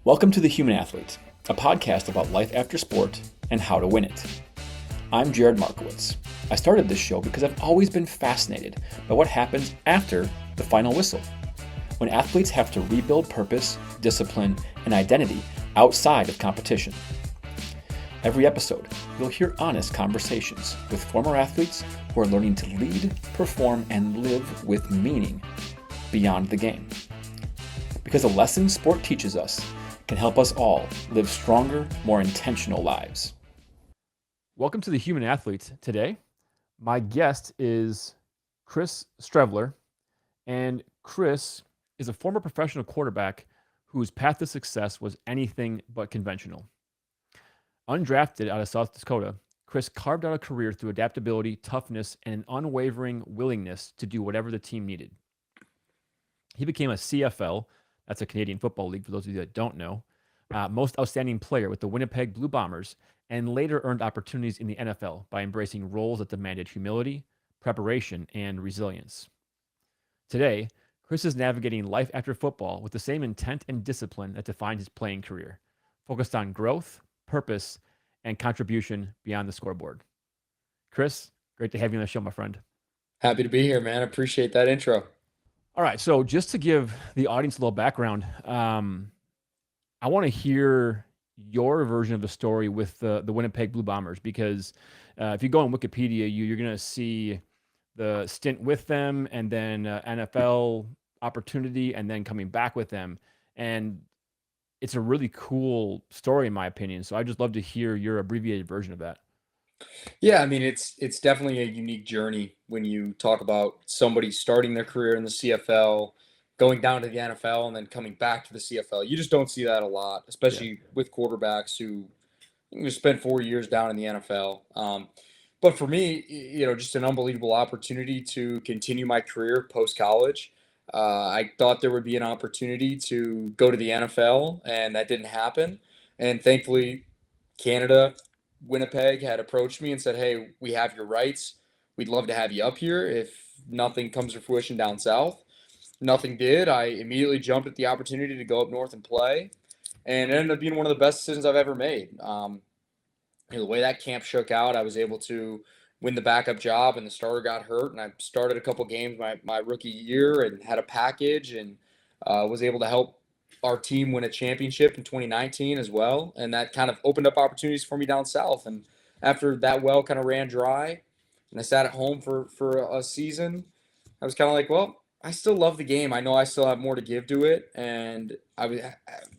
Welcome to The Human Athlete, a podcast about life after sport and how to win it. I'm Jared Markowitz. I started this show because I've always been fascinated by what happens after the final whistle, when athletes have to rebuild purpose, discipline, and identity outside of competition. Every episode, you'll hear honest conversations with former athletes who are learning to lead, perform, and live with meaning beyond the game. Because the lessons sport teaches us can help us all live stronger, more intentional lives. Welcome to The Human Athlete. Today, my guest is Chris Streveler, and Chris is a former professional quarterback whose path to success was anything but conventional. Undrafted out of South Dakota, Chris carved out a career through adaptability, toughness, and an unwavering willingness to do whatever the team needed. He became a CFL, that's a Canadian Football League for those of you that don't know, most outstanding player with the Winnipeg Blue Bombers, and later earned opportunities in the NFL by embracing roles that demanded humility, preparation, and resilience. Today, Chris is navigating life after football with the same intent and discipline that defined his playing career, focused on growth, purpose, and contribution beyond the scoreboard. Chris, great to have you on the show, my friend. Happy to be here, man. Appreciate that intro. All right, so just to give the audience a little background, I want to hear your version of the story with the Winnipeg Blue Bombers, because if you go on Wikipedia, you're going to see the stint with them and then NFL opportunity and then coming back with them. And it's a really cool story, in my opinion. So I'd just love to hear your abbreviated version of that. Yeah, I mean it's definitely a unique journey when you talk about somebody starting their career in the CFL, going down to the NFL, and then coming back to the CFL. You just don't see that a lot, Yeah. especially with quarterbacks who spent 4 years down in the NFL. But for me, just an unbelievable opportunity to continue my career post college. I thought there would be an opportunity to go to the NFL, and that didn't happen. And thankfully, Canada, Winnipeg had approached me and said, "Hey, we have your rights. We'd love to have you up here if nothing comes to fruition down south." Nothing did. I immediately jumped at the opportunity to go up north and play, and it ended up being one of the best decisions I've ever made. The way that camp shook out, I was able to win the backup job, and the starter got hurt, and I started a couple games my rookie year and had a package, and was able to help our team win a championship in 2019 as well, and that kind of opened up opportunities for me down south. And after that well kind of ran dry, and I sat at home for a season, I was kind of like, well, I still love the game. I know I still have more to give to it, and I was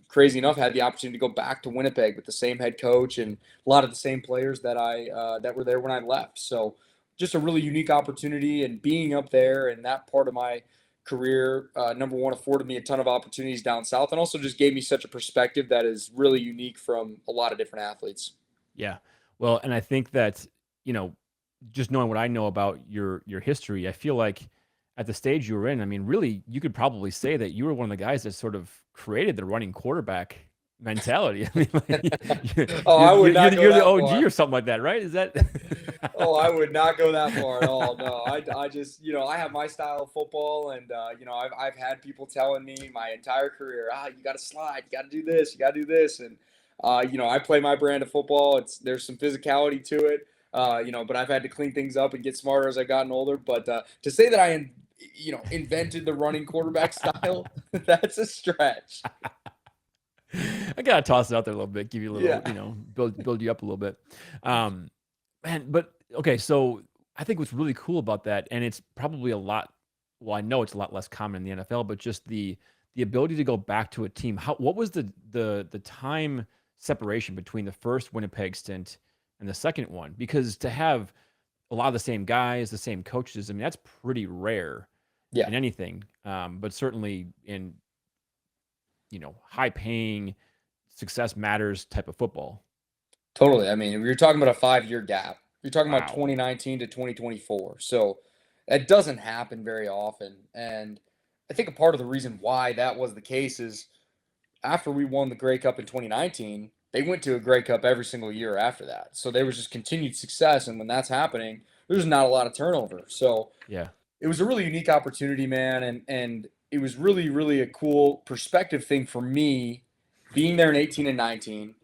crazy enough had the opportunity to go back to Winnipeg with the same head coach and a lot of the same players that were there when I left. So just a really unique opportunity, and being up there and that part of my career, number one, afforded me a ton of opportunities down south, and also just gave me such a perspective that is really unique from a lot of different athletes. Yeah. Well, and I think that, you know, just knowing what I know about your history, I feel like at the stage you were in, I mean, really, you could probably say that you were one of the guys that sort of created the running quarterback mentality. I mean, like, Oh, I would not go you're the that OG far. or something like that, right? Is that? Oh, I would not go that far at all. No, I just, I have my style of football, and I've had people telling me my entire career, you got to slide, you got to do this, you got to do this, and I play my brand of football. There's some physicality to it, but I've had to clean things up and get smarter as I've gotten older. But to say that invented the running quarterback style, that's a stretch. I gotta toss it out there a little bit, give you a little, Yeah. build you up a little bit. Man, but okay, so I think what's really cool about that, and it's probably a lot. Well, I know it's a lot less common in the NFL, but just the ability to go back to a team. What was the time separation between the first Winnipeg stint and the second one? Because to have a lot of the same guys, the same coaches, I mean, that's pretty rare Yeah. in anything, but certainly in high paying, success matters type of football. Totally. I mean, you're talking about a 5-year gap. You're talking about Wow. 2019 to 2024. So that doesn't happen very often. And I think a part of the reason why that was the case is after we won the Grey Cup in 2019, they went to a Grey Cup every single year after that. So there was just continued success. And when that's happening, there's not a lot of turnover. So Yeah. it was a really unique opportunity, man. And it was really, really a cool perspective thing for me being there in 18 and 19,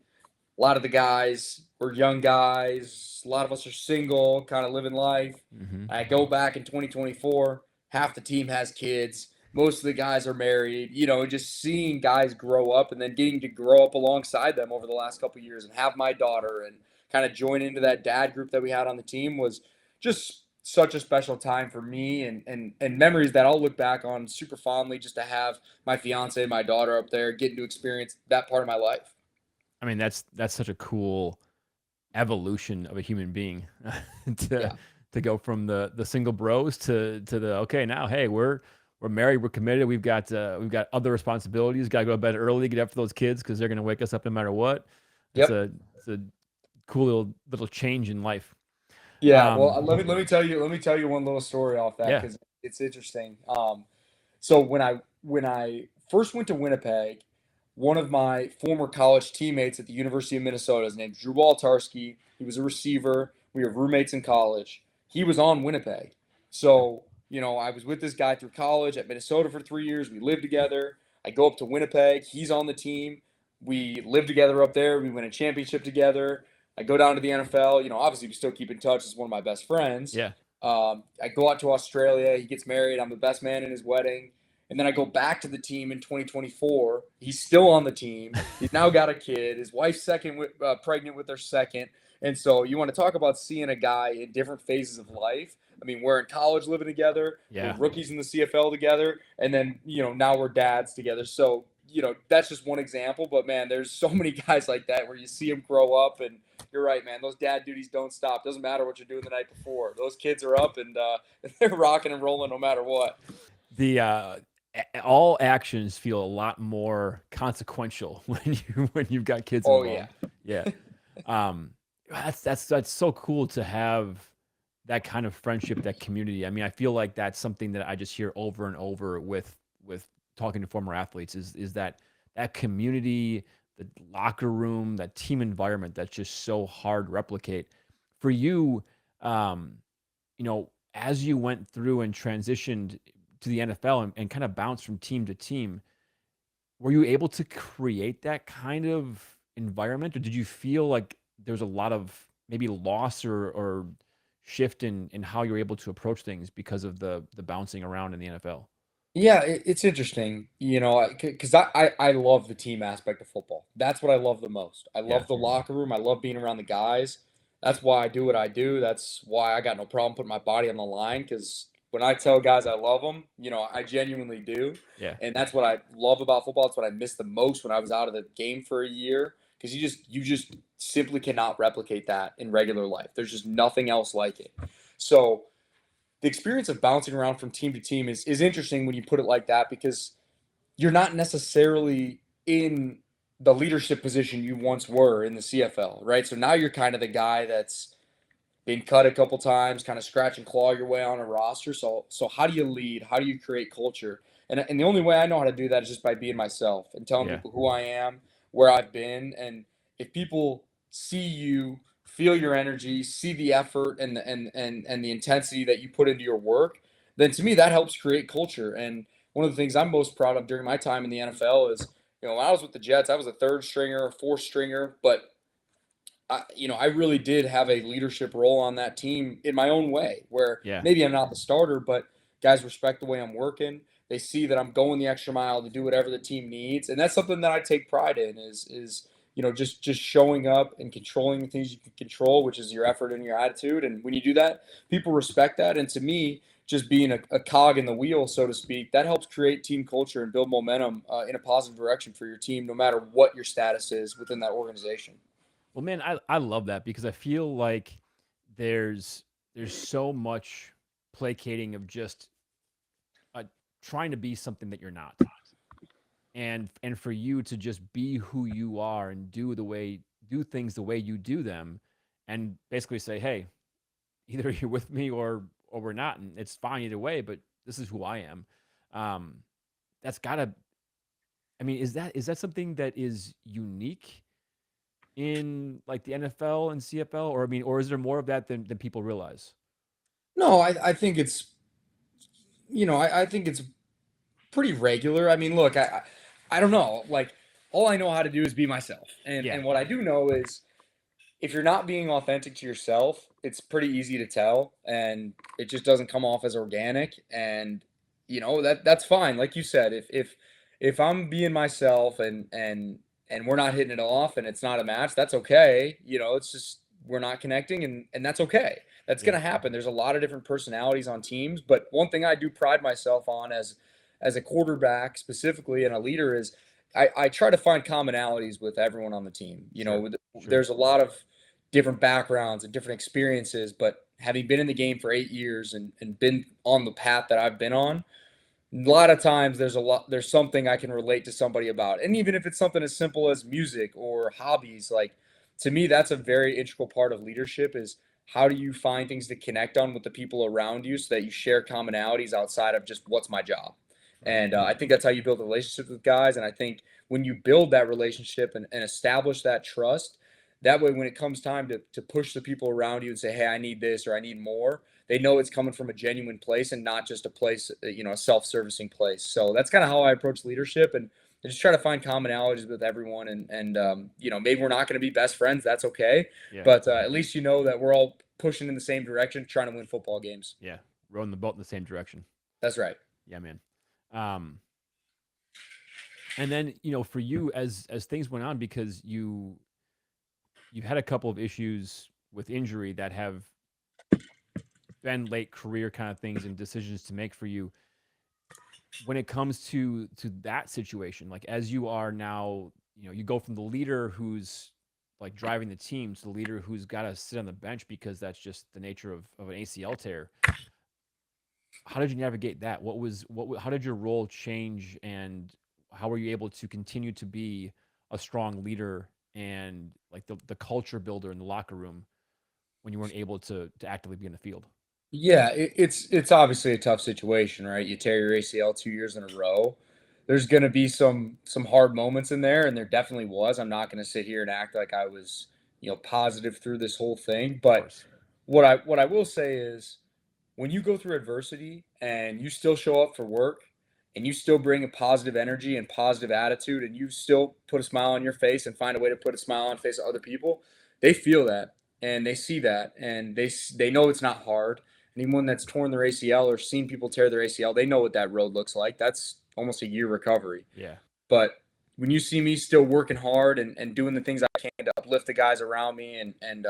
a lot of the guys were young guys. A lot of us are single, kind of living life. Mm-hmm. I go back in 2024, half the team has kids. Most of the guys are married. Just seeing guys grow up and then getting to grow up alongside them over the last couple of years and have my daughter and kind of join into that dad group that we had on the team was just such a special time for me and memories that I'll look back on super fondly just to have my fiance and my daughter up there getting to experience that part of my life. I mean, that's such a cool evolution of a human being to Yeah. to go from the single bros to the okay now hey we're married, we're committed, we've got other responsibilities, got to go to bed early, get up for those kids because they're going to wake us up no matter what. Yep. It's a cool little change in life. Yeah, well, um let me tell you one little story off that yeah. because it's interesting. So when I first went to Winnipeg, one of my former college teammates at the University of Minnesota is named Drew Waltarski. He was a receiver. We were roommates in college. He was on Winnipeg, so I was with this guy through college at Minnesota for 3 years. We lived together. I go up to Winnipeg. He's on the team. We live together up there. We win a championship together. I go down to the NFL. Obviously, we still keep in touch. He's one of my best friends. Yeah. I go out to Australia. He gets married. I'm the best man in his wedding. And then I go back to the team in 2024. He's still on the team. He's now got a kid. His wife's pregnant with their second. And so you want to talk about seeing a guy in different phases of life. I mean, we're in college living together. We're Yeah. rookies in the CFL together. And then, now we're dads together. So, that's just one example. But, man, there's so many guys like that where you see them grow up. And you're right, man. Those dad duties don't stop. Doesn't matter what you're doing the night before. Those kids are up and they're rocking and rolling no matter what. The all actions feel a lot more consequential when you've got kids Oh, yeah. involved. Yeah. That's so cool to have that kind of friendship, that community. I mean, I feel like that's something that I just hear over and over with talking to former athletes is that community, the locker room, that team environment that's just so hard to replicate. For you, as you went through and transitioned to the NFL and kind of bounced from team to team, were you able to create that kind of environment, or did you feel like there's a lot of maybe loss or shift in how you're able to approach things because of the bouncing around in the NFL? Yeah, it's interesting, because I love the team aspect of football. That's what I love the most. I Yeah. love the locker room. I love being around the guys. That's why I do what I do. That's why I got no problem putting my body on the line because when I tell guys I love them, I genuinely do. Yeah. And that's what I love about football. It's what I missed the most when I was out of the game for a year because you just simply cannot replicate that in regular life. There's just nothing else like it. So, the experience of bouncing around from team to team is interesting when you put it like that because you're not necessarily in the leadership position you once were in the CFL, right? So now you're kind of the guy that's been cut a couple times, kind of scratch and claw your way on a roster. So how do you lead? How do you create culture? And the only way I know how to do that is just by being myself and telling Yeah. people who I am, where I've been, and if people see you, feel your energy, see the effort and the intensity that you put into your work, then to me that helps create culture. And one of the things I'm most proud of during my time in the NFL is, when I was with the Jets, I was a third stringer, a fourth stringer, but I really did have a leadership role on that team in my own way, where Yeah. maybe I'm not the starter, but guys respect the way I'm working. They see that I'm going the extra mile to do whatever the team needs, and that's something that I take pride in. Is just showing up and controlling the things you can control, which is your effort and your attitude. And when you do that, people respect that. And to me, just being a cog in the wheel, so to speak, that helps create team culture and build momentum in a positive direction for your team, no matter what your status is within that organization. Well, man, I love that because I feel like there's so much placating of just uh, trying to be something that you're not. And for you to just be who you are and do things the way you do them and basically say, hey, either you're with me or we're not, and it's fine either way, but this is who I am. um that's gotta, I mean, is that something that is unique in like the NFL and CFL, or I mean, or is there more of that than people realize? No, I think I think it's pretty regular. I mean, look, I don't know. Like all I know how to do is be myself. And what I do know is if you're not being authentic to yourself, it's pretty easy to tell, and it just doesn't come off as organic. And that's fine. Like you said, if I'm being myself and we're not hitting it off and it's not a match, that's okay. It's just we're not connecting, and that's okay. That's Yeah. gonna happen. There's a lot of different personalities on teams, but one thing I do pride myself on as a quarterback specifically and a leader is I try to find commonalities with everyone on the team. Sure. There's a lot of different backgrounds and different experiences, but having been in the game for 8 years and been on the path that I've been on, a lot of times there's something I can relate to somebody about. And even if it's something as simple as music or hobbies, like to me, that's a very integral part of leadership is how do you find things to connect on with the people around you so that you share commonalities outside of just what's my job. And I think that's how you build relationships with guys. And I think when you build that relationship and establish that trust, that way, when it comes time to push the people around you and say, hey, I need this or I need more, they know it's coming from a genuine place and not just a place, a self-servicing place. So that's kind of how I approach leadership, and I just try to find commonalities with everyone. And maybe we're not going to be best friends. That's okay. Yeah. But at least you know that we're all pushing in the same direction, trying to win football games. Yeah. Rowing the boat in the same direction. That's right. Yeah, man. And then, for you as things went on, because you had a couple of issues with injury that have been late career kind of things and decisions to make for you. When it comes to that situation, like as you are now, you go from the leader who's like driving the team to the leader who's got to sit on the bench because that's just the nature of an ACL tear. How did you navigate that? How did your role change, and how were you able to continue to be a strong leader and like the culture builder in the locker room when you weren't able to actively be in the field? Yeah, it's obviously a tough situation, right? You tear your ACL 2 years in a row. There's going to be some hard moments in there, and there definitely was. I'm not going to sit here and act like I was, positive through this whole thing. Of But course. what I will say is, when you go through adversity and you still show up for work and you still bring a positive energy and positive attitude and you still put a smile on your face and find a way to put a smile on the face of other people, they feel that and they see that and they know it's not hard. Anyone that's torn their ACL or seen people tear their ACL, they know what that road looks like. That's almost a year recovery. Yeah. But when you see me still working hard and doing the things I can to uplift the guys around me and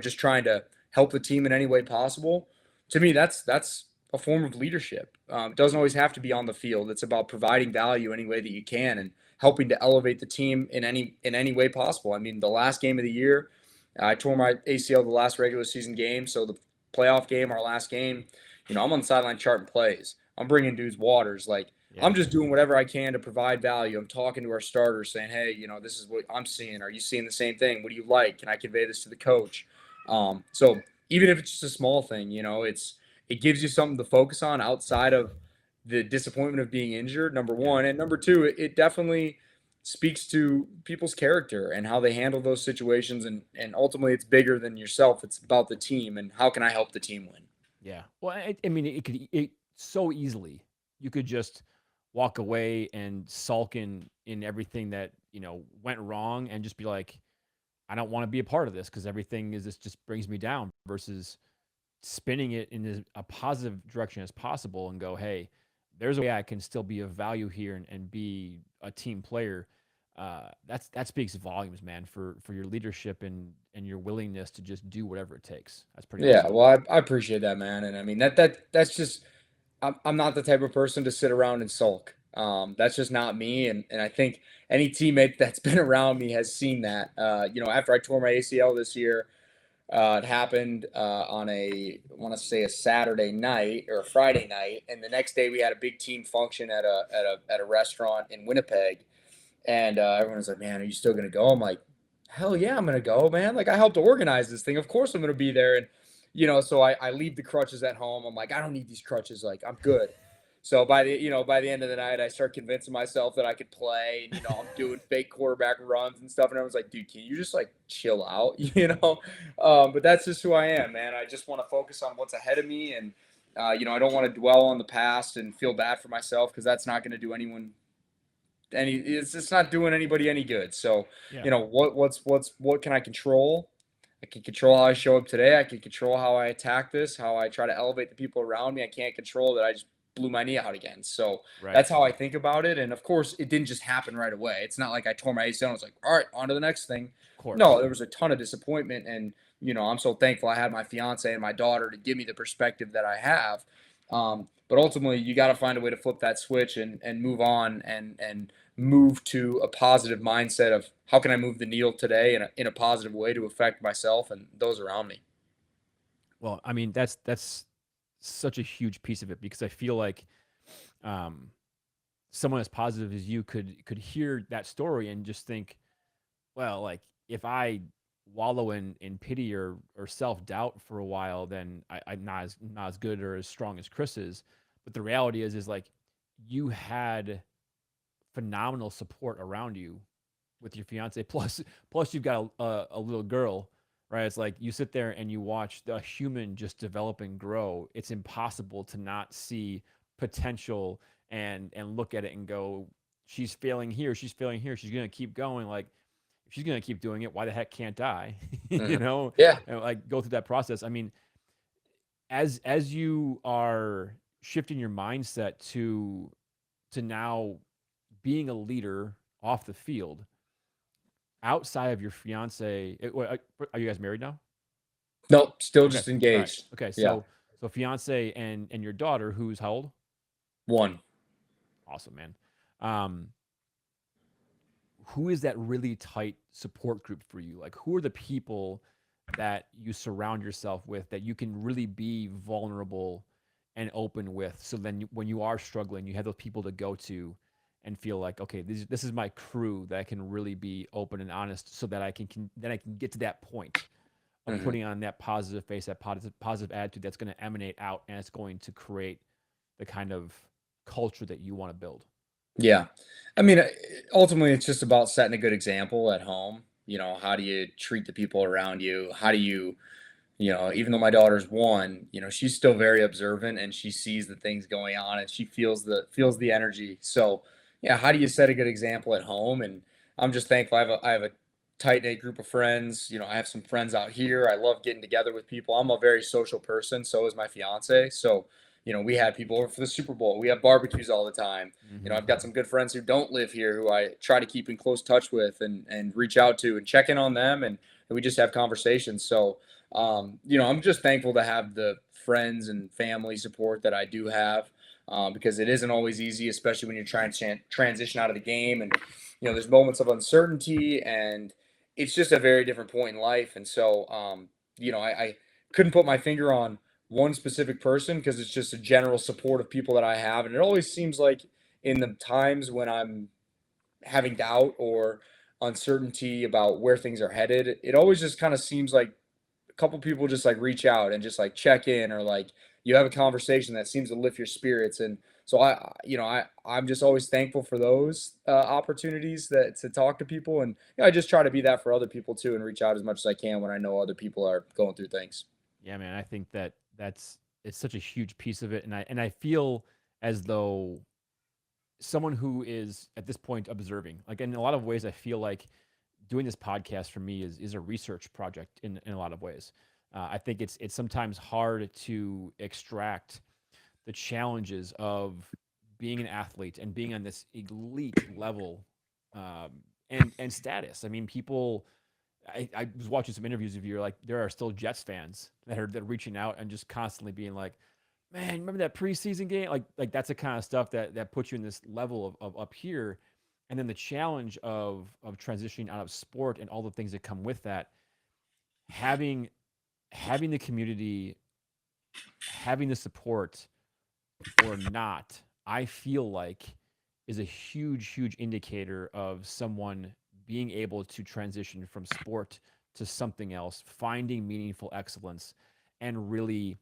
just trying to help the team in any way possible, to me, that's a form of leadership. It doesn't always have to be on the field. It's about providing value any way that you can and helping to elevate the team in any way possible. I mean, the last game of the year, I tore my ACL the last regular season game, so the playoff game, our last game, I'm on the sideline charting plays. I'm bringing dudes waters. Like, Yeah. I'm just doing whatever I can to provide value. I'm talking to our starters saying, hey, this is what I'm seeing. Are you seeing the same thing? What do you like? Can I convey this to the coach? So even if it's just a small thing, it gives you something to focus on outside of the disappointment of being injured, number one. And number two, it definitely speaks to people's character and how they handle those situations. And ultimately, it's bigger than yourself. It's about the team and how can I help the team win? Yeah. Well, I mean, it so easily you could just walk away and sulk in everything that went wrong and just be like, I don't want to be a part of this because everything is this just brings me down. Versus spinning it in a positive direction as possible and go, hey, there's a way I can still be of value here and be a team player. That speaks volumes, man, for your leadership and your willingness to just do whatever it takes. That's pretty Yeah, awesome. well, I appreciate that, man. And I mean that's just I'm not the type of person to sit around and sulk. That's just not me. And I think any teammate that's been around me has seen that. After I tore my ACL this year, it happened on I want to say a Saturday night or a Friday night, and the next day we had a big team function at a restaurant in Winnipeg, and everyone was like, "Man, are you still gonna go?" I'm like, "Hell yeah, I'm gonna go, man! Like I helped organize this thing. Of course I'm gonna be there." And so I leave the crutches at home. I'm like, I don't need these crutches. Like I'm good. So by the end of the night, I start convincing myself that I could play. And, I'm doing fake quarterback runs and stuff. And I was like, dude, can you just like chill out? But that's just who I am, man. I just want to focus on what's ahead of me, and I don't want to dwell on the past and feel bad for myself because that's not going to do anyone it's not doing anybody any good. So, Yeah. what can I control? I can control how I show up today. I can control how I attack this, how I try to elevate the people around me. I can't control that I just blew my knee out again. So Right. that's how I think about it. And of course, it didn't just happen right away. It's not like I tore my ACL and was like, all right, on to the next thing. Of course. No, there was a ton of disappointment. And, I'm so thankful I had my fiance and my daughter to give me the perspective that I have. But ultimately, you got to find a way to flip that switch and move on and move to a positive mindset of how can I move the needle today in a positive way to affect myself and those around me. Well, I mean, that's such a huge piece of it, because I feel like um, someone as positive as you could hear that story and just think, well, like, if I wallow in pity or self doubt for a while, then I'm not as good or as strong as Chris is. But the reality is like, you had phenomenal support around you with your fiance. Plus you've got a little girl, right? It's like you sit there and you watch the human just develop and grow. It's impossible to not see potential and look at it and go, she's failing here, she's failing here, she's gonna keep going. Like, if she's gonna keep doing it, why the heck can't I? Mhm. Yeah. And like go through that process. I mean, as you are shifting your mindset to now being a leader off the field, outside of your fiance, are you guys married now? Nope. Still Okay, just all right, engaged. okay. Yeah. So fiance and your daughter, who's how old? One. Awesome, man. Um, who is that really tight support group for you? Like, who are the people that you surround yourself with that you can really be vulnerable and open with? So then, when you are struggling, you have those people to go to and feel like, okay, this is my crew that I can really be open and honest, so that then I can get to that point of Mhm. putting on that positive face, that positive attitude that's going to emanate out, and it's going to create the kind of culture that you want to build. Yeah. I mean, ultimately, it's just about setting a good example at home. How do you treat the people around you? How do you, even though my daughter's one, she's still very observant and she sees the things going on and she feels the energy. So, yeah, how do you set a good example at home? And I'm just thankful I have a tight knit group of friends. I have some friends out here. I love getting together with people. I'm a very social person. So is my fiance. So, we had people over for the Super Bowl. We have barbecues all the time. Mm-hmm. I've got some good friends who don't live here who I try to keep in close touch with and reach out to and check in on them. And we just have conversations. So, I'm just thankful to have the friends and family support that I do have, because it isn't always easy, especially when you're trying to transition out of the game. And, there's moments of uncertainty and it's just a very different point in life. And so, I couldn't put my finger on one specific person because it's just a general support of people that I have. And it always seems like in the times when I'm having doubt or uncertainty about where things are headed, it always just kind of seems like a couple people just like reach out and just like check in or like you have a conversation that seems to lift your spirits. And so I'm just always thankful for those opportunities that to talk to people. And I just try to be that for other people too and reach out as much as I can when I know other people are going through things. Yeah, man, I think that's it's such a huge piece of it, and I feel as though someone who is at this point observing, like, in a lot of ways, I feel like doing this podcast for me is a research project in a lot of ways. I think it's sometimes hard to extract the challenges of being an athlete and being on this elite level, um, and status. I mean, people. I was watching some interviews of you. Like, there are still Jets fans that are reaching out and just constantly being like, "Man, remember that preseason game?" Like that's the kind of stuff that puts you in this level of up here, and then the challenge of transitioning out of sport and all the things that come with that. Having having the community, having the support or not, I feel like, is a huge indicator of someone being able to transition from sport to something else, finding meaningful excellence, and really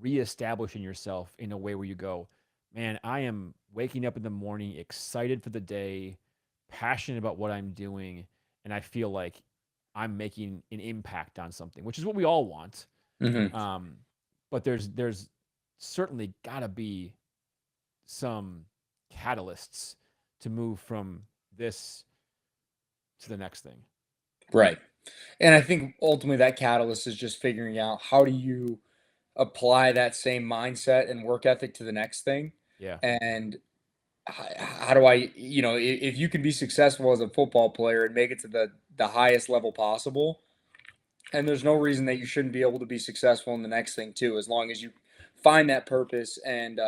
reestablishing yourself in a way where you go, man, I am waking up in the morning excited for the day, passionate about what I'm doing, and I feel like I'm making an impact on something, which is what we all want. Hmm. Um, but there's certainly got to be some catalysts to move from this to the next thing. Right. And I think ultimately that catalyst is just figuring out how do you apply that same mindset and work ethic to the next thing. Yeah. And how do I, if you can be successful as a football player and make it to the highest level possible, and there's no reason that you shouldn't be able to be successful in the next thing too, as long as you find that purpose and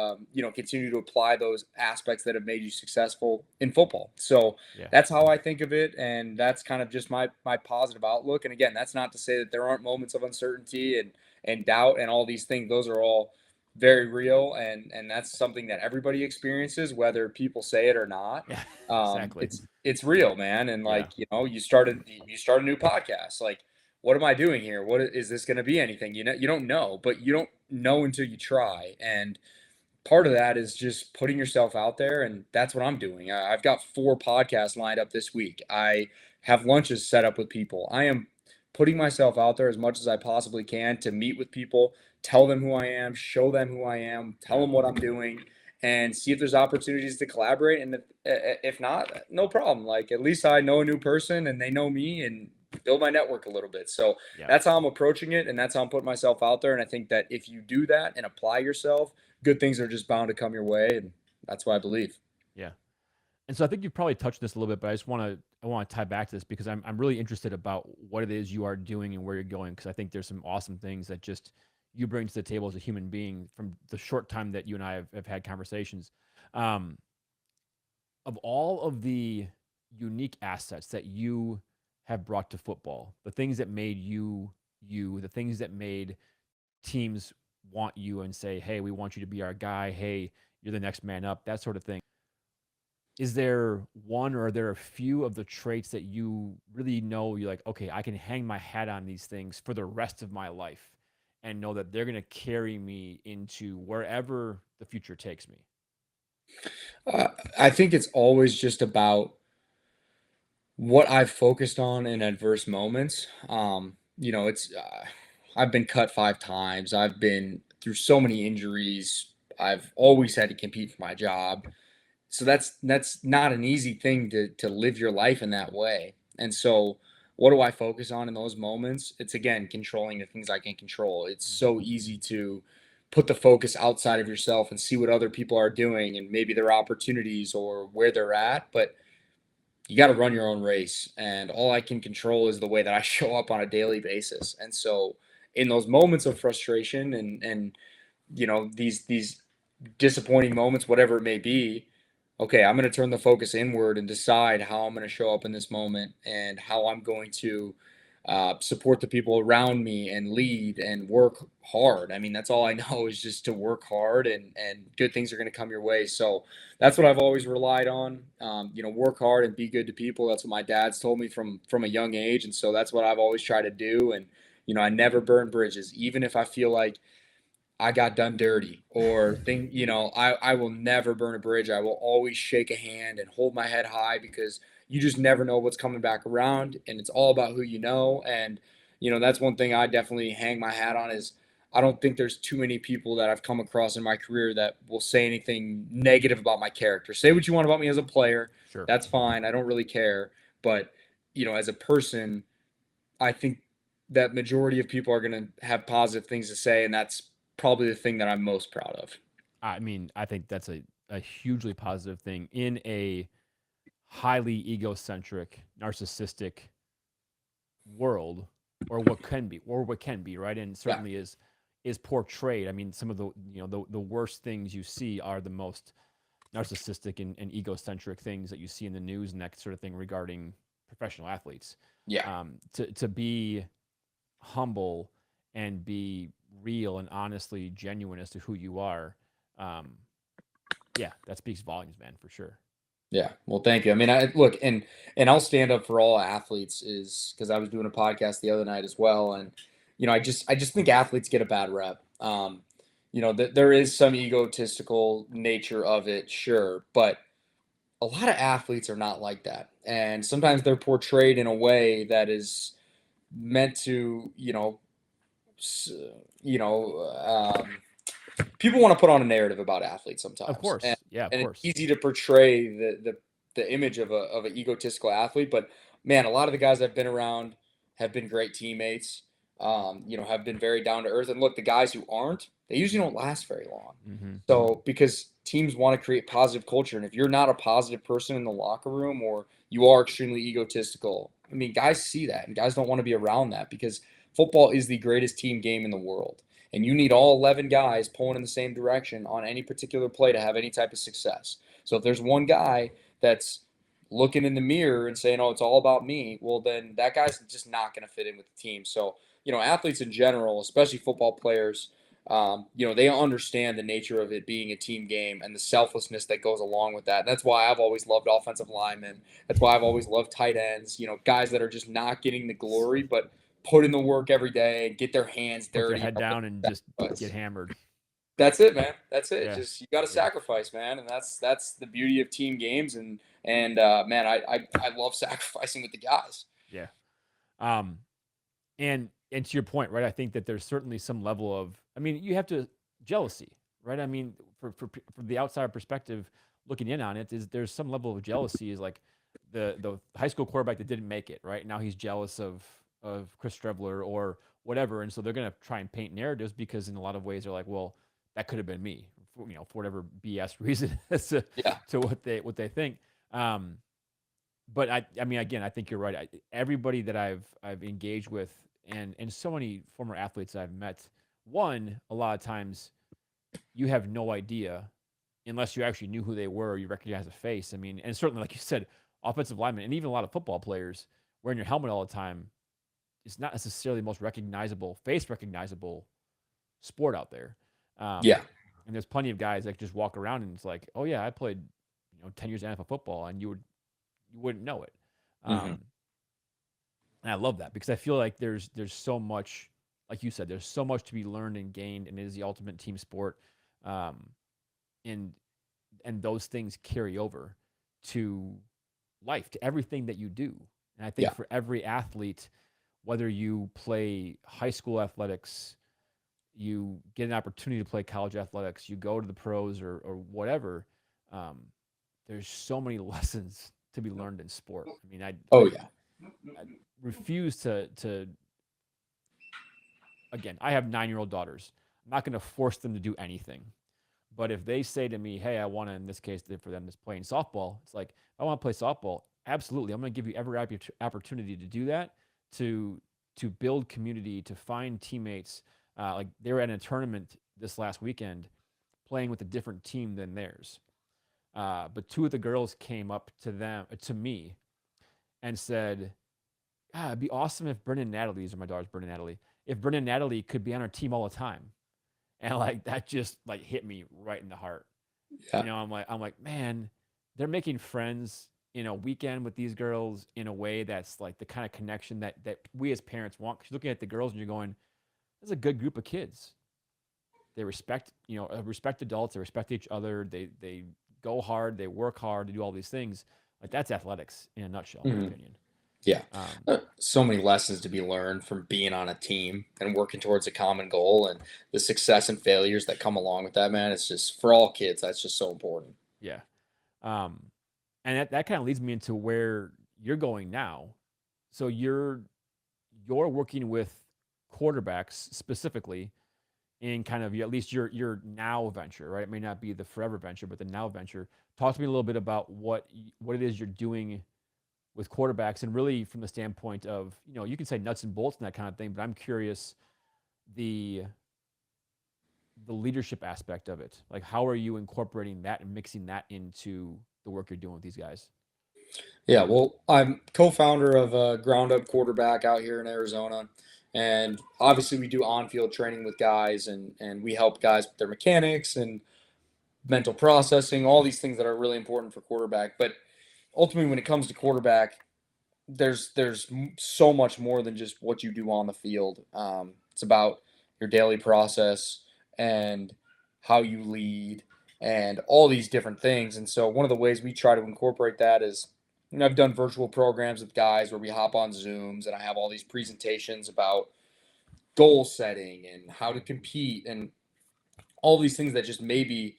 continue to apply those aspects that have made you successful in football. So Yeah. that's how I think of it, and that's kind of just my positive outlook. And again, that's not to say that there aren't moments of uncertainty and doubt and all these things. Those are all very real, and that's something that everybody experiences, whether people say it or not. Yeah. Exactly. It's real, man. And Yeah. you start a new podcast, like, what am I doing here? What is this going to be anything? You don't know, but you don't know until you try. And part of that is just putting yourself out there. And that's what I'm doing. I've got 4 podcasts lined up this week. I have lunches set up with people. I am putting myself out there as much as I possibly can to meet with people, tell them who I am, show them who I am, tell them what I'm doing, and see if there's opportunities to collaborate. And if not, no problem. Like, at least I know a new person and they know me, and build my network a little bit. So Yeah. that's how I'm approaching it, and that's how I'm putting myself out there. And I think that if you do that and apply yourself, good things are just bound to come your way, and that's what I believe. Yeah. And so I think you've probably touched this a little bit, but I want to tie back to this because I'm really interested about what it is you are doing and where you're going, because I think there's some awesome things that just you bring to the table as a human being from the short time that you and I have had conversations. Um, of all of the unique assets that you have brought to football, the things that made you you, the things that made teams want you and say, "Hey, we want you to be our guy. Hey, you're the next man up," that sort of thing. Is there one or are there a few of the traits that you really know you're like, okay, I can hang my hat on these things for the rest of my life and know that they're going to carry me into wherever the future takes me? I think it's always just about what I've focused on in adverse moments. It's I've been cut 5 times. I've been through so many injuries. I've always had to compete for my job. So that's not an easy thing to live your life in that way. And so what do I focus on in those moments? It's, again, controlling the things I can control. It's so easy to put the focus outside of yourself and see what other people are doing and maybe their opportunities or where they're at, but you got to run your own race, and all I can control is the way that I show up on a daily basis. And so in those moments of frustration and these disappointing moments, whatever it may be, okay, I'm going to turn the focus inward and decide how I'm going to show up in this moment and how I'm going to support the people around me and lead and work hard. I mean, that's all I know is just to work hard, and good things are going to come your way. So that's what I've always relied on. Work hard and be good to people. That's what my dad's told me from a young age. And so that's what I've always tried to do. And, I never burn bridges, even if I feel like I got done dirty or I will never burn a bridge. I will always shake a hand and hold my head high, because you just never know what's coming back around, and it's all about who you know. And, that's one thing I definitely hang my hat on is I don't think there's too many people that I've come across in my career that will say anything negative about my character. Say what you want about me as a player. Sure. That's fine. I don't really care. But, as a person, I think that majority of people are going to have positive things to say, and that's probably the thing that I'm most proud of. I mean, I think that's a hugely positive thing in a highly egocentric, narcissistic world, or what can be, right? And certainly is portrayed. I mean, some of the the worst things you see are the most narcissistic and egocentric things that you see in the news and that sort of thing regarding professional athletes. Yeah. To be humble and be real and honestly genuine as to who you are, yeah, that speaks volumes, man, for sure. Yeah. Well, thank you. I mean, I look, and I'll stand up for all athletes, is because I was doing a podcast the other night as well. And, I just think athletes get a bad rep. There is some egotistical nature of it, sure, but a lot of athletes are not like that. And sometimes they're portrayed in a way that is meant to, s- you know, people want to put on a narrative about athletes Of sometimes, and course. Yeah, of and it's course. easy to portray the the image of an egotistical athlete, but man, a lot of the guys I've been around have been great teammates. Have been very down to earth. And look, the guys who aren't, they usually don't last very long. Mm-hmm. So because teams want to create positive culture, and if you're not a positive person in the locker room or you are extremely egotistical, I mean, guys see that, and guys don't want to be around that because football is the greatest team game in the world. And you need all 11 guys pulling in the same direction on any particular play to have any type of success. So if there's one guy that's looking in the mirror and saying, "Oh, it's all about me," well, then that guy's just not going to fit in with the team. So, athletes in general, especially football players, they understand the nature of it being a team game and the selflessness that goes along with that. And that's why I've always loved offensive linemen. That's why I've always loved tight ends, guys that are just not getting the glory, but put in the work every day and get their hands Put dirty. their head down and just get hammered. That's it, man. That's it. Yeah. Just you got to sacrifice, man, and that's the beauty of team games. And man, I love sacrificing with the guys. Yeah. And to your point, right? I think that there's certainly some level of, I mean, you have to jealousy, right? I mean, for the outsider perspective, looking in on it, is there's some level of jealousy. Is like the high school quarterback that didn't make it, right? Now he's jealous of Chris Streveler or whatever, and so they're gonna try and paint narratives because in a lot of ways they're like, well, that could have been me, for whatever BS reason as to what they think. But I mean, again, I think you're right. Everybody that I've engaged with, and so many former athletes I've met, a lot of times you have no idea unless you actually knew who they were or you recognize a face. I mean, and certainly, like you said, offensive linemen and even a lot of football players wearing your helmet all the time is not necessarily the most face recognizable sport out there. Yeah. And there's plenty of guys that just walk around and it's like, oh yeah, I played 10 years of NFL football, and you wouldn't know it. Mm-hmm. And I love that because I feel like there's so much, like you said, there's so much to be learned and gained, and it is the ultimate team sport. And those things carry over to life, to everything that you do. And I think for every athlete, whether you play high school athletics, you get an opportunity to play college athletics, you go to the pros or whatever, there's so many lessons to be learned in sport. I mean, I refuse to again, I have 9-year-old daughters. I'm not going to force them to do anything. But if they say to me, hey, I want to, in this case, for them, is playing softball, it's like, I want to play softball. Absolutely. I'm going to give you every opportunity to do that, to build community, to find teammates. Like they were at a tournament this last weekend playing with a different team than theirs. But two of the girls came up to me and said, it'd be awesome if Brendan and Natalie, these are my daughters, Brendan and Natalie, if Brendan and Natalie could be on our team all the time. And like, that just like hit me right in the heart. Yeah. I'm like, man, they're making friends in a weekend with these girls in a way that's like the kind of connection that we as parents want. Cause you're looking at the girls and you're going, this is a good group of kids. They respect adults. They respect each other. They go hard. They work hard. They do all these things. Like that's athletics in a nutshell, in my opinion. Yeah. So many lessons to be learned from being on a team and working towards a common goal, and the success and failures that come along with that, man. It's just for all kids. That's just so important. Yeah. And that kind of leads me into where you're going now. So you're working with quarterbacks specifically in kind of at least your now venture, right? It may not be the forever venture, but the now venture. Talk to me a little bit about what it is you're doing with quarterbacks, and really from the standpoint of, you can say nuts and bolts and that kind of thing, but I'm curious the leadership aspect of it. Like, how are you incorporating that and mixing that into the work you're doing with these guys? Yeah, well, I'm co-founder of a ground up quarterback out here in Arizona. And obviously we do on-field training with guys, and we help guys with their mechanics and mental processing, all these things that are really important for quarterback. But ultimately when it comes to quarterback, there's so much more than just what you do on the field. It's about your daily process and how you lead and all these different things. And so one of the ways we try to incorporate that is, I've done virtual programs with guys where we hop on Zooms and I have all these presentations about goal setting and how to compete and all these things that just maybe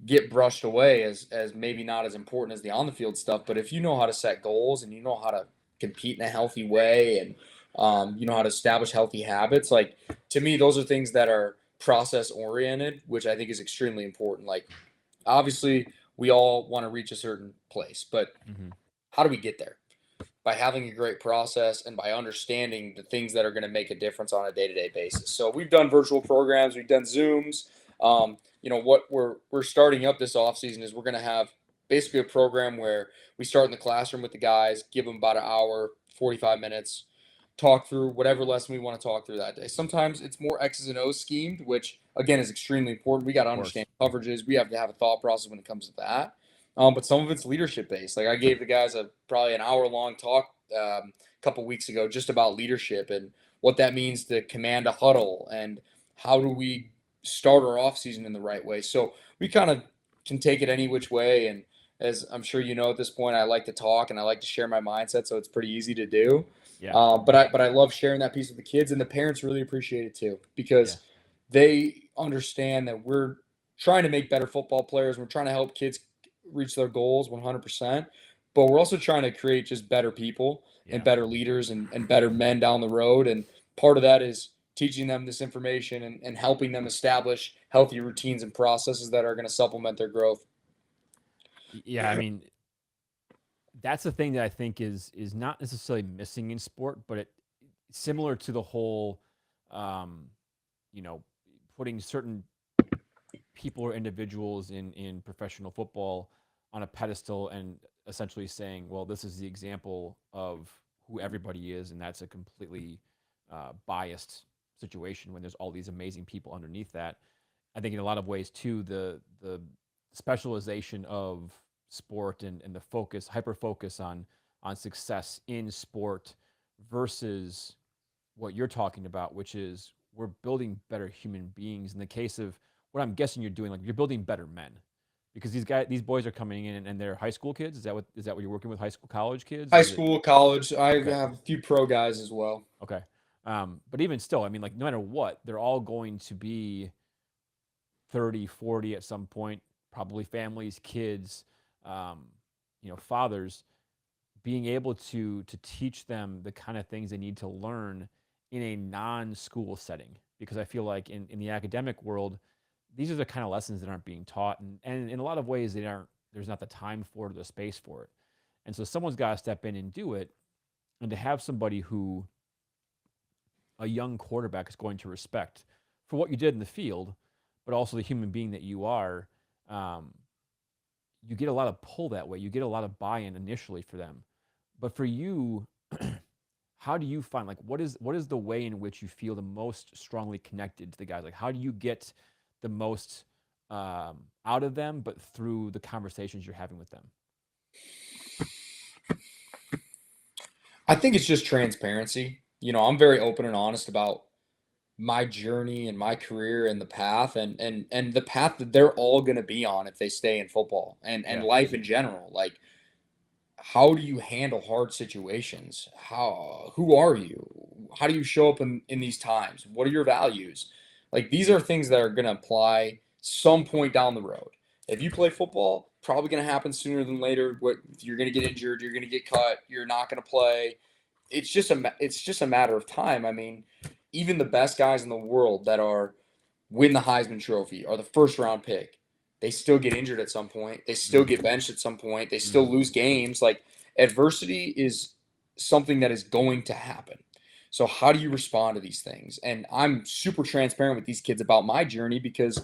get brushed away as maybe not as important as the on the field stuff. But if you know how to set goals and you know how to compete in a healthy way and you know how to establish healthy habits, like to me, those are things that are process oriented, which I think is extremely important. Like obviously we all want to reach a certain place, but how do we get there? By having a great process and by understanding the things that are going to make a difference on a day-to-day basis. So we've done virtual programs, we've done Zooms. You know, what we're starting up this off season is we're going to have basically a program where we start in the classroom with the guys, give them about an hour, 45 minutes, talk through whatever lesson we want to talk through that day. Sometimes it's more X's and O's schemed, which again is extremely important. We got to understand coverages. We have to have a thought process when it comes to that. But some of it's leadership based. Like I gave the guys probably an hour long talk a couple weeks ago just about leadership and what that means to command a huddle and how do we start our off season in the right way. So we kind of can take it any which way. And as I'm sure you know at this point, I like to talk and I like to share my mindset, so it's pretty easy to do. Yeah. But I love sharing that piece with the kids, and the parents really appreciate it too because they understand that we're trying to make better football players. We're trying to help kids reach their goals 100%, but we're also trying to create just better people and better leaders and better men down the road. And part of that is teaching them this information and helping them establish healthy routines and processes that are going to supplement their growth. Yeah, I mean, that's the thing that I think is not necessarily missing in sport, but it similar to the whole, you know, putting certain people or individuals in professional football on a pedestal and essentially saying, well, this is the example of who everybody is, and that's a completely biased situation when there's all these amazing people underneath that. I think in a lot of ways too, the specialization of sport and the focus, hyper focus on success in sport versus what you're talking about, which is we're building better human beings. In the case of what I'm guessing you're doing, like you're building better men, because these boys are coming in and they're high school kids. Is that what you're working with? High school, college kids? High school, college. I have a few pro guys as well. Okay. But even still, I mean, like no matter what, they're all going to be 30, 40 at some point, probably families, kids, fathers, being able to teach them the kind of things they need to learn in a non-school setting. Because I feel like in the academic world, these are the kind of lessons that aren't being taught. And in a lot of ways, there's not the time for it or the space for it. And so someone's got to step in and do it. And to have somebody who a young quarterback is going to respect for what you did in the field, but also the human being that you are, you get a lot of pull that way. You get a lot of buy-in initially for them. But for you, how do you find, like, what is the way in which you feel the most strongly connected to the guys? Like, how do you get the most out of them, but through the conversations you're having with them? I think it's just transparency. You know, I'm very open and honest about my journey and my career and the path and the path that they're all going to be on if they stay in football and life in general. Like, how do you handle hard situations? Who are you? How do you show up in these times? What are your values? Like, these are things that are going to apply some point down the road. If you play football, probably going to happen sooner than later. You're going to get injured, you're going to get cut, you're not going to play. It's just a matter of time. I mean, even the best guys in the world that win the Heisman Trophy are the first round pick. They still get injured at some point. They still get benched at some point. They still lose games. Like, adversity is something that is going to happen. So how do you respond to these things? And I'm super transparent with these kids about my journey because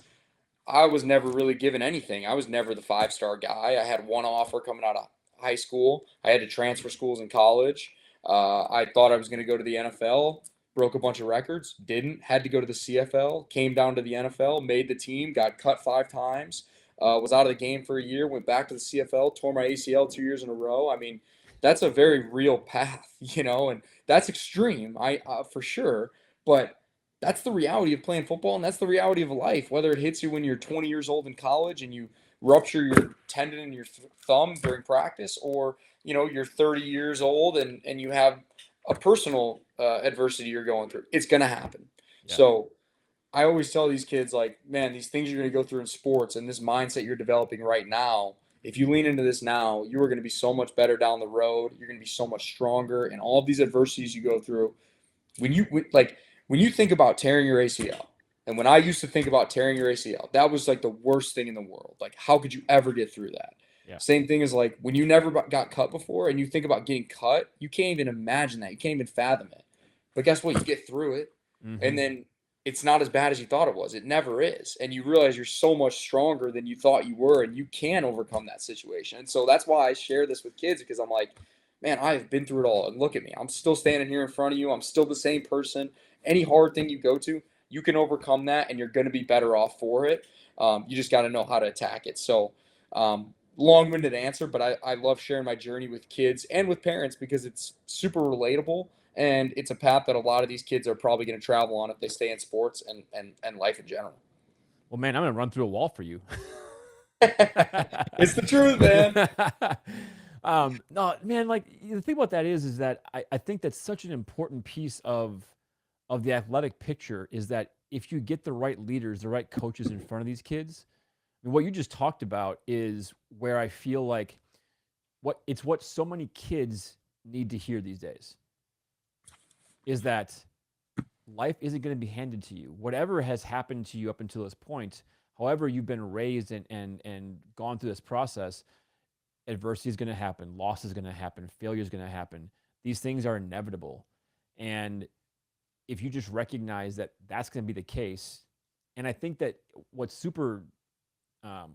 I was never really given anything. I was never the 5-star guy. I had one offer coming out of high school. I had to transfer schools in college. I thought I was going to go to the NFL. Broke a bunch of records, didn't, had to go to the CFL, came down to the NFL, made the team, got cut 5 times, was out of the game for a year, went back to the CFL, tore my ACL 2 years in a row. I mean, that's a very real path, and that's extreme, for sure, but that's the reality of playing football, and that's the reality of life, whether it hits you when you're 20 years old in college and you rupture your tendon in your thumb during practice, or, you're 30 years old and you have a personal adversity you're going through. It's going to happen. Yeah. So I always tell these kids, like, man, these things you're going to go through in sports and this mindset you're developing right now, if you lean into this now, you are going to be so much better down the road. You're going to be so much stronger. And all of these adversities you go through, when you think about tearing your ACL, and when I used to think about tearing your ACL, that was like the worst thing in the world. Like, how could you ever get through that? Yeah. Same thing as like when you never got cut before and you think about getting cut, you can't even imagine that. You can't even fathom it. But guess what? You get through it, and then it's not as bad as you thought it was. It never is. And you realize you're so much stronger than you thought you were, and you can overcome that situation. And so that's why I share this with kids, because I'm like, man, I've been through it all. And look at me. I'm still standing here in front of you. I'm still the same person. Any hard thing you go to, you can overcome that, and you're going to be better off for it. You just got to know how to attack it. So, long-winded answer, but I love sharing my journey with kids and with parents because it's super relatable, and it's a path that a lot of these kids are probably going to travel on if they stay in sports and life in general. Well, man, I'm going to run through a wall for you. It's the truth, man. No, man, like the thing about that is that I think that's such an important piece of the athletic picture, is that if you get the right leaders, the right coaches in front of these kids, I mean, what you just talked about is where I feel like what so many kids need to hear these days, is that life isn't going to be handed to you. Whatever has happened to you up until this point, however you've been raised and gone through this process, adversity is going to happen, loss is going to happen, failure is going to happen. These things are inevitable. And if you just recognize that that's going to be the case, and I think that what's super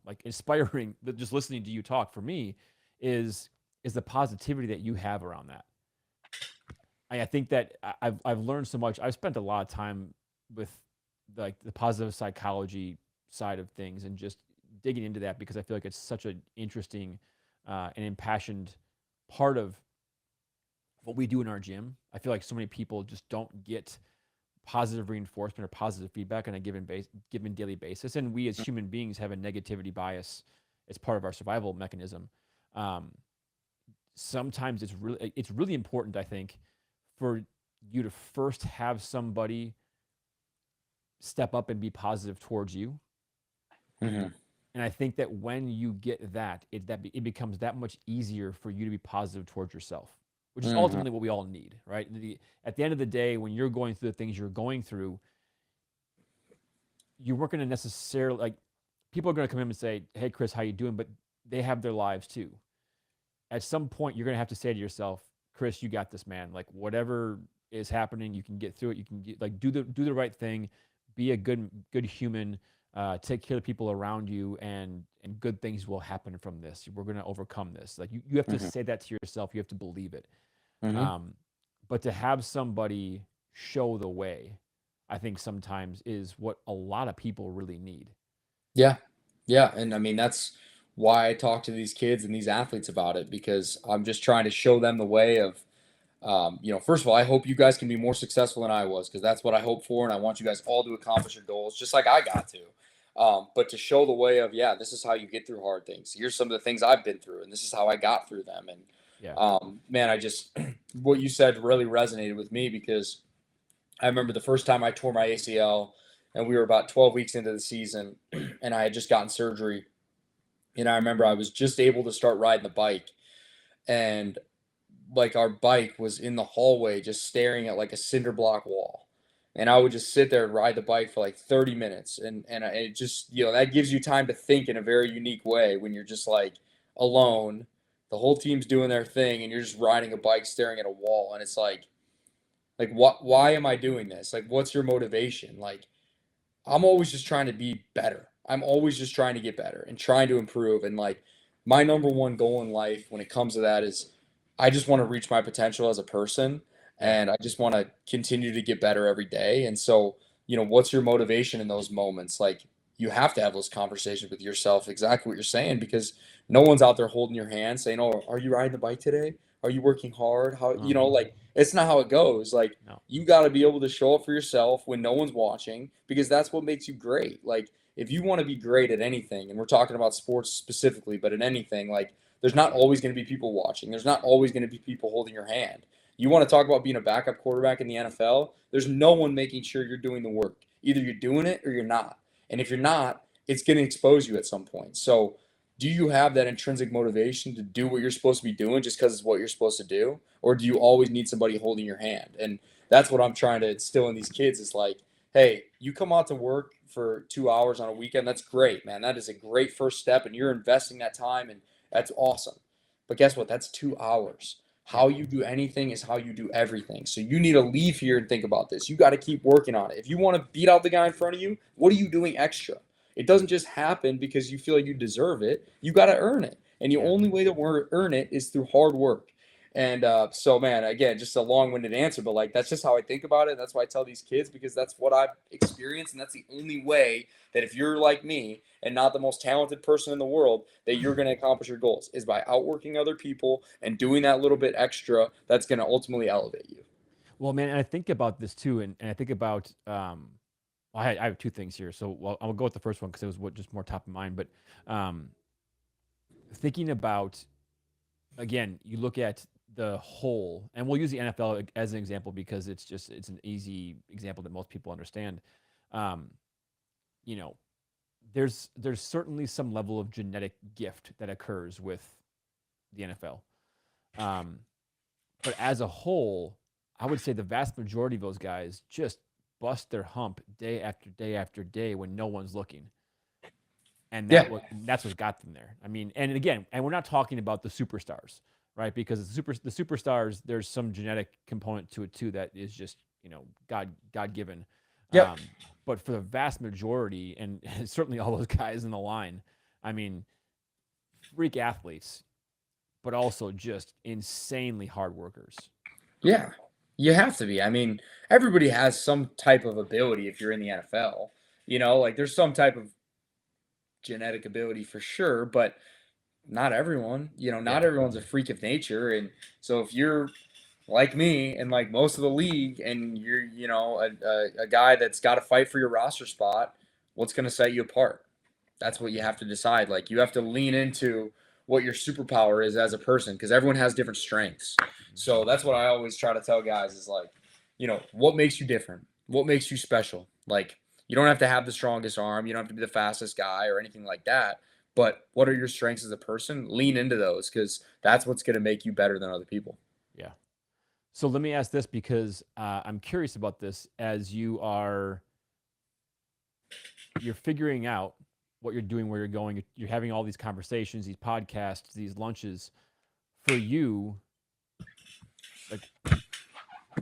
like inspiring, just listening to you talk for me, is the positivity that you have around that. I think that I've learned so much. I've spent a lot of time with like the positive psychology side of things and just digging into that, because I feel like it's such an interesting and impassioned part of what we do in our gym. I feel like so many people just don't get positive reinforcement or positive feedback on a given daily basis, and we as human beings have a negativity bias. It's part of our survival mechanism. Sometimes it's really important, I think, for you to first have somebody step up and be positive towards you. Mm-hmm. And I think that when you get that, it becomes that much easier for you to be positive towards yourself, which is ultimately what we all need, right? At the end of the day, when you're going through the things you're going through, you weren't going to necessarily, like, people are going to come in and say, hey, Chris, how you doing? But they have their lives too. At some point, you're going to have to say to yourself, Chris, you got this, man. Like, whatever is happening, you can get through it. You can do the right thing, be a good human, take care of the people around you, and good things will happen from this. We're going to overcome this. Like, you have to say that to yourself. You have to believe it. But to have somebody show the way, I think sometimes is what a lot of people really need. Yeah. Yeah. And I mean, that's why I talk to these kids and these athletes about it, because I'm just trying to show them the way of, first of all, I hope you guys can be more successful than I was, because that's what I hope for. And I want you guys all to accomplish your goals, just like I got to. But to show the way of, yeah, this is how you get through hard things. Here's some of the things I've been through, and this is how I got through them. And man, I just, what you said really resonated with me, because I remember the first time I tore my ACL, and we were about 12 weeks into the season, and I had just gotten surgery. And I remember I was just able to start riding the bike, and like our bike was in the hallway just staring at like a cinder block wall. And I would just sit there and ride the bike for like 30 minutes. And it just, that gives you time to think in a very unique way when you're just like alone. The whole team's doing their thing, and you're just riding a bike staring at a wall. And it's like why am I doing this? Like, what's your motivation? Like, I'm always just trying to be better. I'm always just trying to get better and trying to improve. And like, my number one goal in life when it comes to that is I just want to reach my potential as a person, and I just want to continue to get better every day. And so, what's your motivation in those moments? Like, you have to have those conversations with yourself, exactly what you're saying, because no one's out there holding your hand saying, "Oh, are you riding the bike today? Are you working hard? How, like, it's not how it goes. Like, you got to be able to show up for yourself when no one's watching, because that's what makes you great. Like, if you want to be great at anything, and we're talking about sports specifically, but in anything, like, there's not always going to be people watching. There's not always going to be people holding your hand. You want to talk about being a backup quarterback in the NFL? There's no one making sure you're doing the work. Either you're doing it or you're not. And if you're not, it's going to expose you at some point. So do you have that intrinsic motivation to do what you're supposed to be doing just because it's what you're supposed to do? Or do you always need somebody holding your hand? And that's what I'm trying to instill in these kids is like, hey, you come out to work for 2 hours on a weekend. That's great, man. That is a great first step. And you're investing that time, and that's awesome. But guess what? That's 2 hours. How you do anything is how you do everything. So you need to leave here and think about this. You got to keep working on it. If you want to beat out the guy in front of you, what are you doing extra? It doesn't just happen because you feel like you deserve it. You got to earn it. And the only way to earn it is through hard work. And so, man, again, just a long-winded answer, but like that's just how I think about it. That's why I tell these kids, because that's what I've experienced, and that's the only way that if you're like me and not the most talented person in the world, that you're going to accomplish your goals is by outworking other people and doing that little bit extra. That's going to ultimately elevate you. Well, man, and I think about this too, and I think about I have two things here. So I'll go with the first one because it was what just more top of mind. But thinking about, again, you look at the whole, and we'll use the NFL as an example because it's an easy example that most people understand. You know, there's certainly some level of genetic gift that occurs with the NFL. But as a whole, I would say the vast majority of those guys just bust their hump day after day after day when no one's looking. And that's what got them there. I mean, and again, and we're not talking about the superstars, right? Because the superstars, there's some genetic component to it too that is just, God given. Yep. But for the vast majority, and certainly all those guys in the line, I mean, freak athletes, but also just insanely hard workers. Yeah, you have to be. I mean, everybody has some type of ability if you're in the NFL. Like there's some type of genetic ability for sure, but not everyone. Not everyone's a freak of nature. And so if you're like me and like most of the league and you're, a guy that's got to fight for your roster spot, what's going to set you apart? That's what you have to decide. Like you have to lean into what your superpower is as a person because everyone has different strengths. So that's what I always try to tell guys is like, what makes you different? What makes you special? Like you don't have to have the strongest arm. You don't have to be the fastest guy or anything like that. But what are your strengths as a person? Lean into those because that's what's going to make you better than other people. Yeah. So let me ask this because I'm curious about this as you're figuring out what you're doing, where you're going. You're having all these conversations, these podcasts, these lunches. For you, like,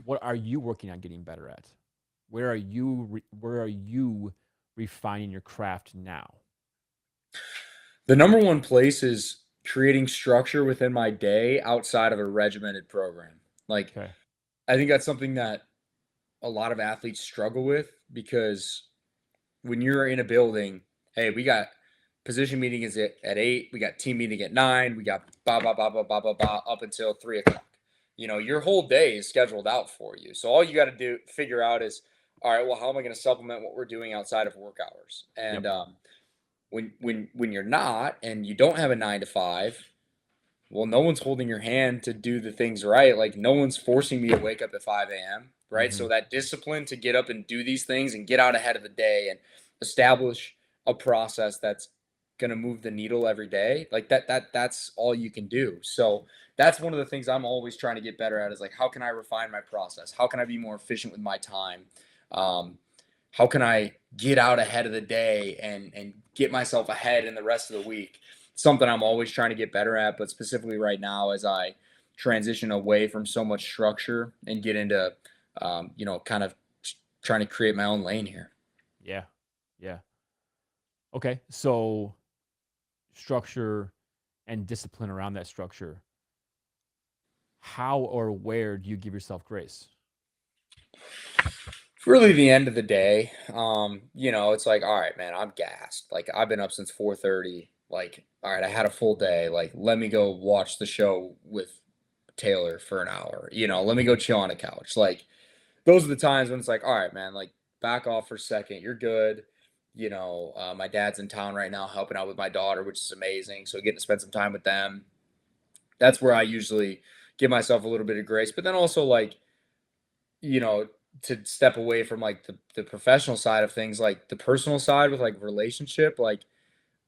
what are you working on getting better at? Where are you refining your craft now? The number one place is creating structure within my day outside of a regimented program. Like, Okay. I think that's something that a lot of athletes struggle with because when you're in a building, hey, we got position meeting is at 8, we got team meeting at 9, we got blah, blah, blah, blah, blah, blah, blah, up until 3 o'clock. Your whole day is scheduled out for you. So all you got to figure out is, all right, well, how am I going to supplement what we're doing outside of work hours? And when you're not and you don't have a 9 to 5, well, no one's holding your hand to do the things right. Like no one's forcing me to wake up at 5 a.m. Right. Mm-hmm. So that discipline to get up and do these things and get out ahead of the day and establish a process that's going to move the needle every day. Like that's all you can do. So that's one of the things I'm always trying to get better at is like, how can I refine my process? How can I be more efficient with my time? How can I get out ahead of the day and get myself ahead in the rest of the week? Something I'm always trying to get better at, but specifically right now as I transition away from so much structure and get into, kind of trying to create my own lane here. Yeah. Yeah. Okay. So structure and discipline around that structure. How or where do you give yourself grace? Really the end of the day, it's like, all right, man, I'm gassed. Like I've been up since 4:30. Like, all right, I had a full day. Like, let me go watch the show with Taylor for an hour. Let me go chill on a couch. Like, those are the times when it's like, all right, man, like back off for a second. You're good. My dad's in town right now helping out with my daughter, which is amazing. So getting to spend some time with them. That's where I usually give myself a little bit of grace. But then also like, to step away from like the professional side of things, like the personal side with like relationship, like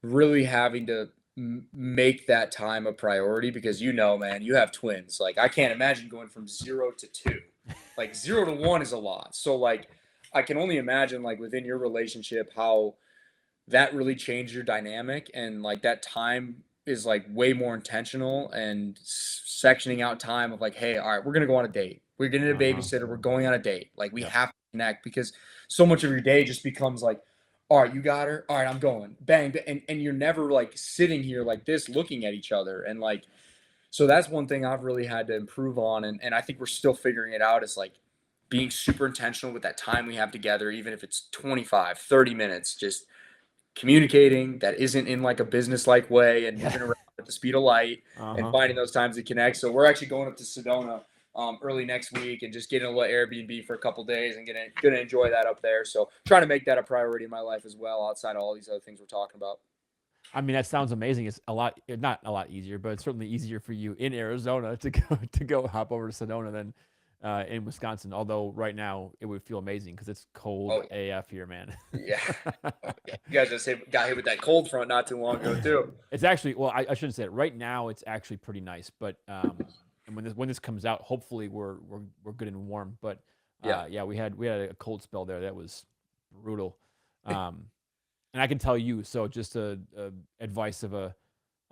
really having to make that time a priority because man, you have twins. Like I can't imagine going from 0 to 2. Like 0 to 1 is a lot. So like I can only imagine like within your relationship how that really changed your dynamic and like that time is like way more intentional and sectioning out time of like, hey, all right, we're gonna go on a date. We're getting a Uh-huh. babysitter. We're going on a date. Like we Yep. have to connect because so much of your day just becomes like, all right, you got her. All right, I'm going. Bang. And you're never like sitting here like this looking at each other. And like, so that's one thing I've really had to improve on. And I think we're still figuring it out is like being super intentional with that time we have together, even if it's 25, 30 minutes, just communicating that isn't in like a business like way and moving Yeah. around at the speed of light and Uh-huh. finding those times to connect. So we're actually going up to Sedona early next week and just getting a little Airbnb for a couple days and gonna enjoy that up there. So trying to make that a priority in my life as well, outside of all these other things we're talking about. I mean, that sounds amazing. It's a lot, not a lot easier, but it's certainly easier for you in Arizona to go hop over to Sedona than in Wisconsin. Although right now it would feel amazing because it's cold Oh AF here, man. yeah, oh, yeah. You guys just got hit with that cold front not too long ago too. It's actually, well, I shouldn't say it. Right now, it's actually pretty nice, but and when this comes out, hopefully we're good and warm. But Yeah, yeah, we had a cold spell there that was brutal. Um, and I can tell you, so just a advice of a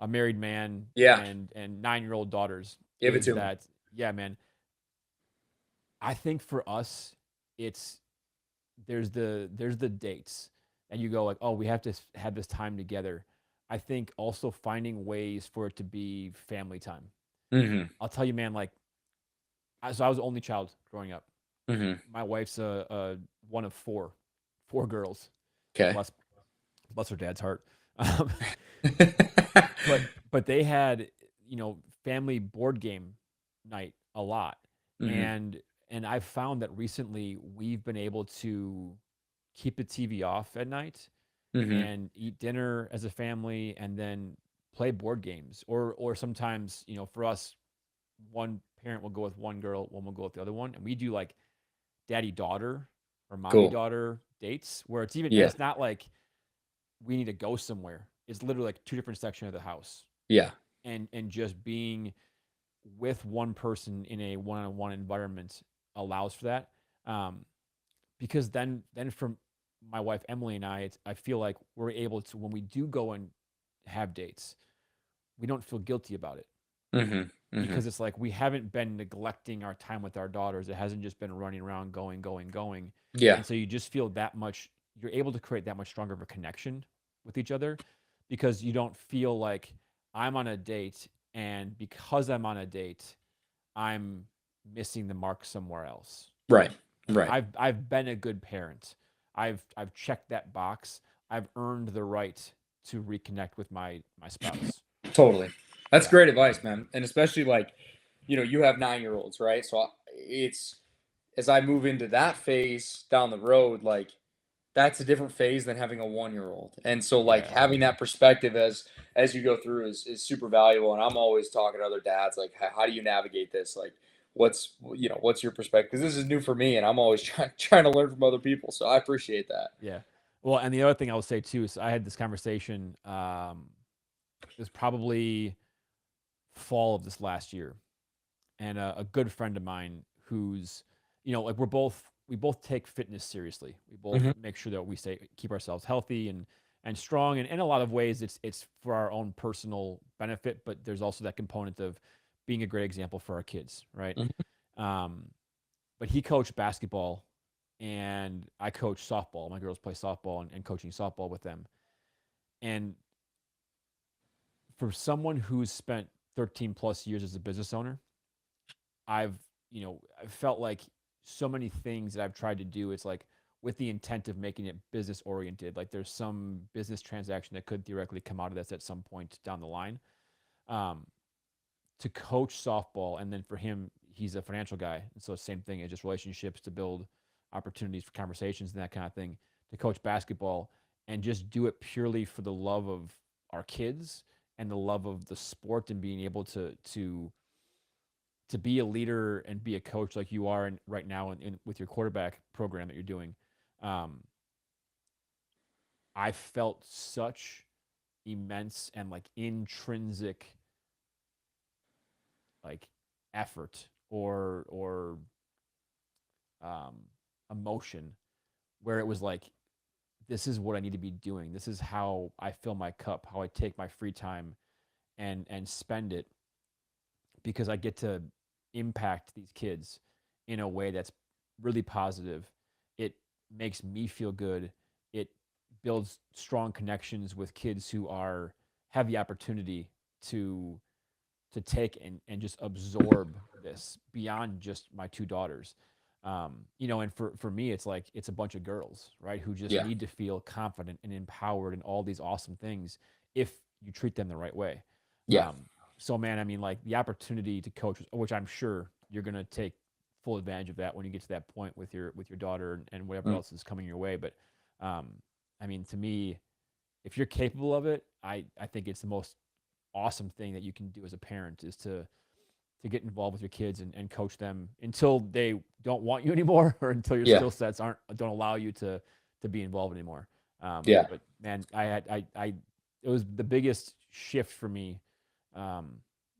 married man yeah, and 9-year-old daughters give it is to me. that, yeah, man. I think for us, it's there's the dates, and you go like, oh, we have to have this time together. I think also finding ways for it to be family time. Mm-hmm. I'll tell you, man. Like, so I was the only child growing up. Mm-hmm. My wife's a one of four girls. Okay. Bless bless her dad's heart. Um, but they had, family board game night a lot, Mm-hmm. and I've found that recently we've been able to keep the TV off at night Mm-hmm. and eat dinner as a family and then play board games, or sometimes, for us, one parent will go with one girl, one will go with the other one, and we do like daddy daughter or mommy Cool. daughter dates where Yeah. it's not like we need to go somewhere. It's literally like two different sections of the house, Yeah. and just being with one person in a one-on-one environment allows for that. Um, because then from my wife Emily and I feel like we're able to, when we do go and have dates, we don't feel guilty about it Mhm, mhm. because it's like we haven't been neglecting our time with our daughters. It hasn't just been running around going. Yeah, And so you just feel that much, you're able to create that much stronger of a connection with each other because you don't feel like I'm on a date, and because I'm on a date, I'm missing the mark somewhere else. right, Like right. I've been a good parent. I've checked that box. I've earned the right to reconnect with my spouse. Totally. That's Yeah. great advice, man, and especially, like, you have 9-year-olds, right? So, it's as I move into that phase down the road, like, that's a different phase than having a 1-year-old, and so, like, Yeah. having that perspective as you go through is super valuable, and I'm always talking to other dads, like, how do you navigate this? Like, what's your perspective? Because this is new for me, and I'm always trying to learn from other people, so I appreciate that. Yeah. Well, and the other thing I will say too is I had this conversation. It was probably fall of this last year, and a good friend of mine who's, like we both take fitness seriously. We both Mhm. make sure that we keep ourselves healthy and strong, and in a lot of ways it's for our own personal benefit, but there's also that component of being a great example for our kids, right? Mhm. Um, but he coached basketball and I coach softball. My girls play softball, and coaching softball with them. And for someone who's spent 13 plus years as a business owner, I've, I felt like so many things that I've tried to do, it's like with the intent of making it business oriented. Like there's some business transaction that could theoretically come out of this at some point down the line. Um, to coach softball, and then for him, he's a financial guy, and so same thing, it's just relationships to build opportunities for conversations and that kind of thing. To coach basketball and just do it purely for the love of our kids and the love of the sport and being able to to be a leader and be a coach like you are right now with your quarterback program that you're doing, I felt such immense and like intrinsic like effort or emotion where it was like, this is what I need to be doing. This is how I fill my cup, how I take my free time and spend it, because I get to impact these kids in a way that's really positive. It makes me feel good. It builds strong connections with kids who have the opportunity to take and just absorb this beyond just my two daughters. And for me, it's like, it's a bunch of girls, right? Who just Yeah. need to feel confident and empowered in all these awesome things if you treat them the right way. Yeah. So man, I mean, like the opportunity to coach, which I'm sure you're going to take full advantage of that when you get to that point with your daughter and whatever else is coming your way. But I mean, to me, if you're capable of it, I think it's the most awesome thing that you can do as a parent, is to get involved with your kids and coach them until they don't want you anymore, or until your Yeah. skill sets don't allow you to be involved anymore. Yeah. But man, it was the biggest shift for me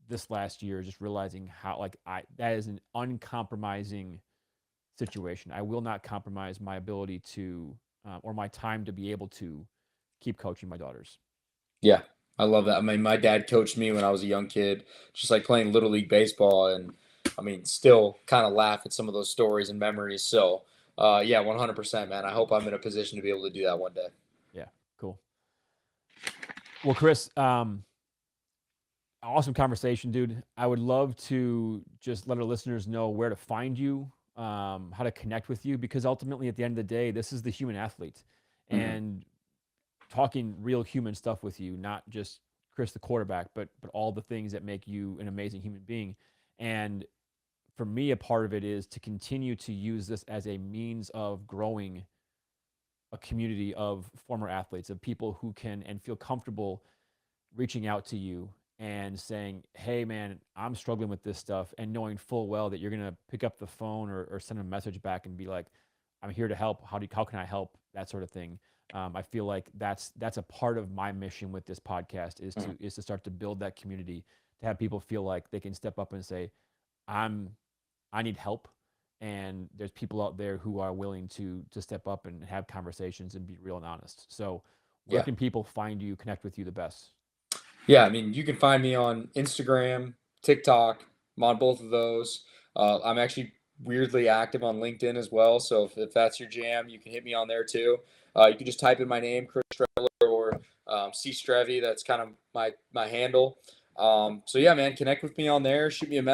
this last year, just realizing how that is an uncompromising situation. I will not compromise my ability to or my time to be able to keep coaching my daughters. Yeah. I love that. I mean, my dad coached me when I was a young kid, just like playing Little League baseball. And I mean, still kind of laugh at some of those stories and memories. So, yeah, 100%, man. I hope I'm in a position to be able to do that one day. Yeah, cool. Well, Chris, awesome conversation, dude. I would love to just let our listeners know where to find you, how to connect with you, because ultimately, at the end of the day, this is the human athlete, and talking real human stuff with you, not just Chris the quarterback, but all the things that make you an amazing human being. And for me, a part of it is to continue to use this as a means of growing a community of former athletes, of people who can and feel comfortable reaching out to you and saying, hey man, I'm struggling with this stuff, and knowing full well that you're going to pick up the phone or send a message back and be like, I'm here to help. How can I help? That sort of thing. I feel like that's a part of my mission with this podcast, is to start to build that community, to have people feel like they can step up and say, I need help, and there's people out there who are willing to step up and have conversations and be real and honest. So where can people find you, connect with you the best? Yeah, I mean, you can find me on Instagram, TikTok. I'm on both of those. I'm actually weirdly active on LinkedIn as well. So if that's your jam, you can hit me on there too. You can just type in my name, Chris Streveler, or C Strevy. That's kind of my handle. So yeah, man, connect with me on there. Shoot me a message.